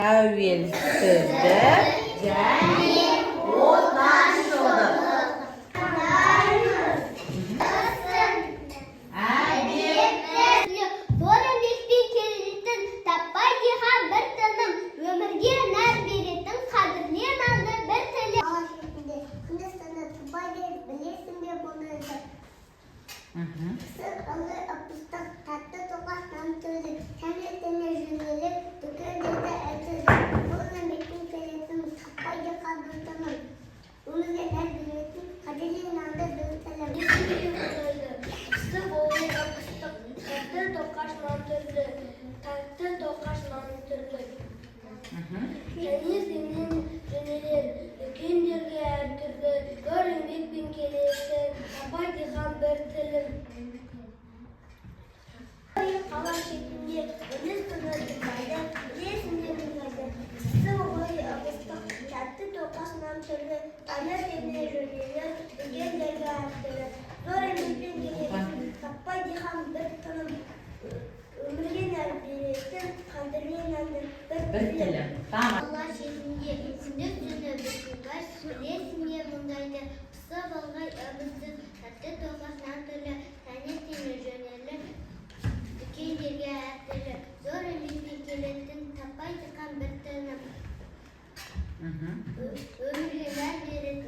Тәуелсіздік және отаншылдық. Зор еңбекпен келетін таппай диқан бір тыным, өмірге нәр беретін қадірле нанды бір тілі. Бала шетінде Үндістанды таппай деп білесің бе бұны? Сыр ылғи ып-ыстық, тәтті тоқаш нан түрді, таңертеңе жөнеліп, дүкендерде әйтілді. Зор еңбекпен келетін таппай диқан бір тыным, өмірге нәр беретін қадірле нанды бір тілі. Сыр ылғи ып-ыстық, тәтті тоқаш нан түрді, тәтті тоқаш нан түрді. Таңертеңнен жөнелер, дүкендерге әртүрлі, зор еңбекпен келетін таппай диқан бір тілім. Қала шетінде Үндістанды таппайды, білесің бе мұндайды? Сыр ылғи ып-ыстық, тәтті тоқаш нан түрді, таңертеңнен жөнелер, дүкендерге әртүрлі, зор еңбекпен келетін таппай диқан бір тыным, өмірге нәр беретін қадірле нанды бір тілім. Қала шетінде күндіз түні бүкілбай, білесің бе мұндайды? Сыр ылғи ып-ыстық, тәтті тоқаш нан түрді, таңертеңнен жөнелер, дүкендерге әртүрлі, зор еңбекпен келетін таппай диқан бір тыным, өмірге нәр беретін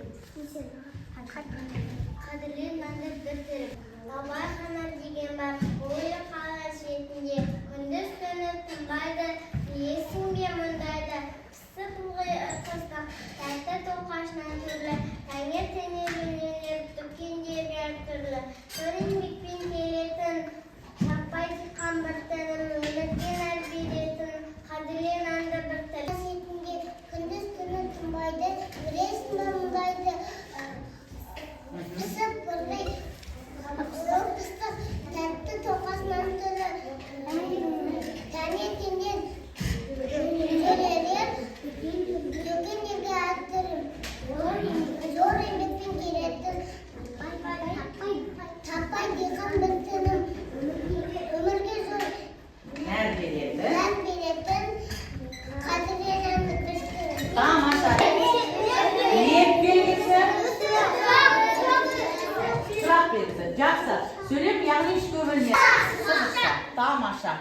қадірле нанды бір тілім. Абай қанар деген бар, ойы қала шетінде күндіз түні тынбайды, білесің бе мұндайды? Сыр ылғи ып-ыстық, тәтті тоқаш нан түрді, таңертеңнен жөнелер, дүкендерге әртүрлі, зор еңбекпен келетін таппай диқан бір тыным, өмірге нәр беретін қадірле нанды бір тілім. Шетінде күндіз түні тынбайды, білесің бе мұндайды? Сыр ылғи ып-ыстық, тәтті тоқаш нан түрді, таңертеңнен жөнелер, дүкендерге әртүрлі, зор еңбекпен келетін таппай диқан бір тыным, өмірге зор Нәр беретін қадірле нанды бір тілім. Тамаша. Леп белгісі. Сұрақ белгісі. Жақсы. Сөйлем яғни үш бөлме. Сызықша. Тамаша.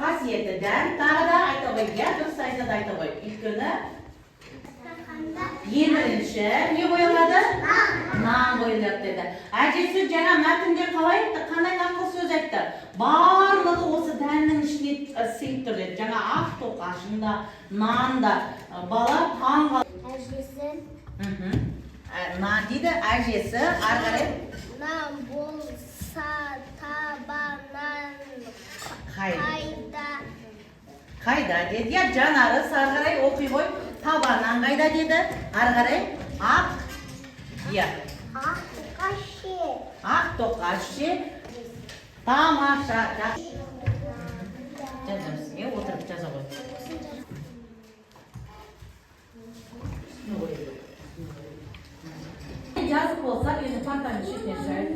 Қасиетті дән. Тағы да айта қой. Дұрыс айтады айта қой. Өйткені ең бірінші не қойылады? Нан қойылады деді. Әжесі жаңа мәтінде қалай айтты? Қандай нақыл сөз айтты? Барлығы осы дәннің ішіне сыйып тұр деді. Жаңа ақ тоқашында, нанда. Бала таң қалды. Әжесі Нан дейді, әжесі ары қарай нан болса табанан қайда деді. Я жанары ары қарай оқи ғой. Табанан қайда деді? Ары қарай ақ. Я. ақ тоқаш ше. Ақ тоқаш ше. Тамаша. Жазамыз. Отырып жаза ғой. Жазып болса, енді партаның шетіне шығайық.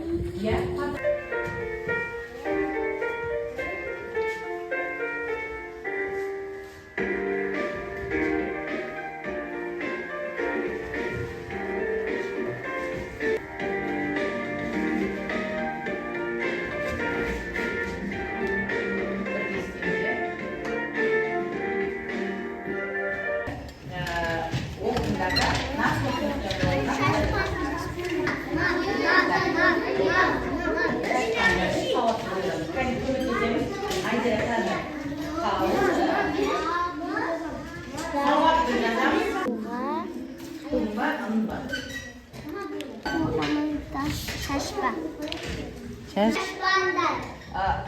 Шашпаңдар.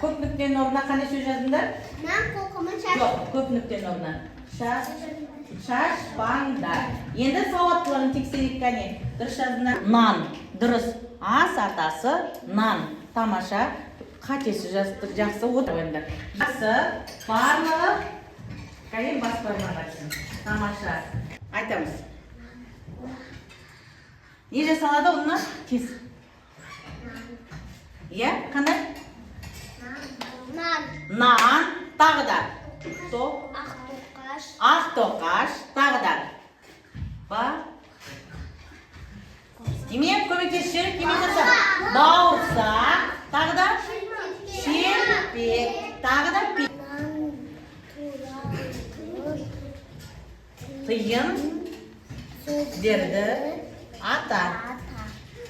Көп нүктенің орнына қандай сөз жазыңдар? Нан қоқымын шаш. Жоқ, көп нүктенің орнына. Шашпаңдар. Енді сауаттылығын тексерейік кәне. Дұрыс жазыңдар. Нан. Дұрыс. Ас атасы нан. Тамаша. Қатесі жақсы отырыңдар. Жақсы. Барлығы. Кәне бас бармақ açsın. Тамаша. Айтамыз. Не жасалады оннан? Кес. Иә, қандай? Нан, тағы да. Ақ тоқаш, тағы да. Демек, көмектесші, кеме жаса. Бауырсақ, тағы да. Шерпек, тағы да. Тыйын сөздерді ата.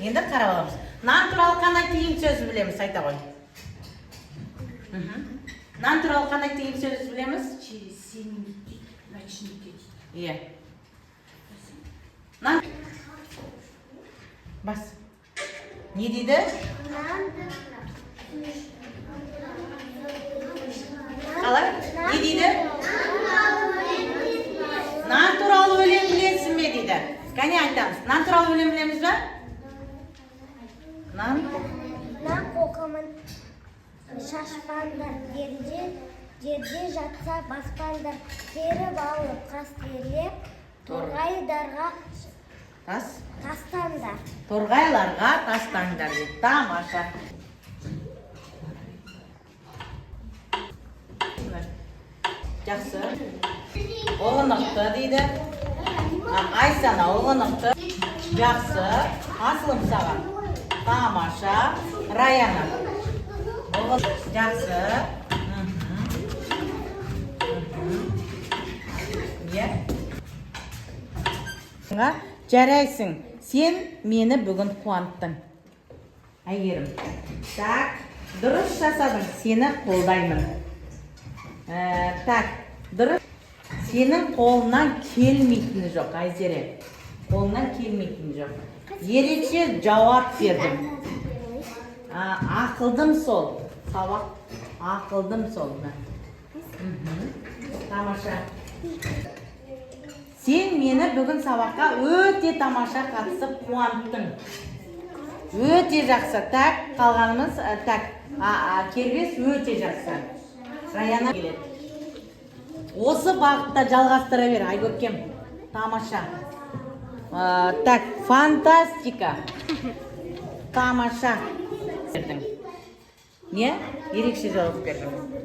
Енді қарап аламыз. Нан туралы қандай тиім сөз білеміз, айта ғой. Нан туралы қандай тиім сөз білеміз? Иә. Нан. Бас. Не дейді? Қалай? Не дейді? Нан туралы өлең білесің бе дейді. Кәне айтамыз. Нан туралы өлең білеміз бе? Нан қоқымын шашпаңдар, жерде жатса баспаңдар, теріп алып қастерлеп, торғайларға тастаңдар. Торғайларға тастаңдар дейді. Тамаша. Жақсы. Оғынықты дейді. Айсана оғынықты. Жақсы. Асылым саған. Тамаша. Раяна. Жақсы. Жарайсың. Сен мені бүгін қуанттың. Әйгерім. Так, дұрыс жасадың. Сені қолдаймын. Так, дұрыс. Сенің қолынан келмейтіні жоқ, Айзере. Қолынан келмейтіні жоқ. Ерекше жауап бердім. Ақылдым сол. Сабақ. Ақылдым сол. Тамаша. Сен мені бүгін сабаққа өте тамаша қатысып қуанттың. Өте жақсы. Так, қалғанымыз, так. Кербес өте жақсы. Раяна келеді. Осы бағытта жалғастыра бер, Айгөркем. Тамаша. Так, фантастика. Тамаша. Не? Ерекше жауап бердің.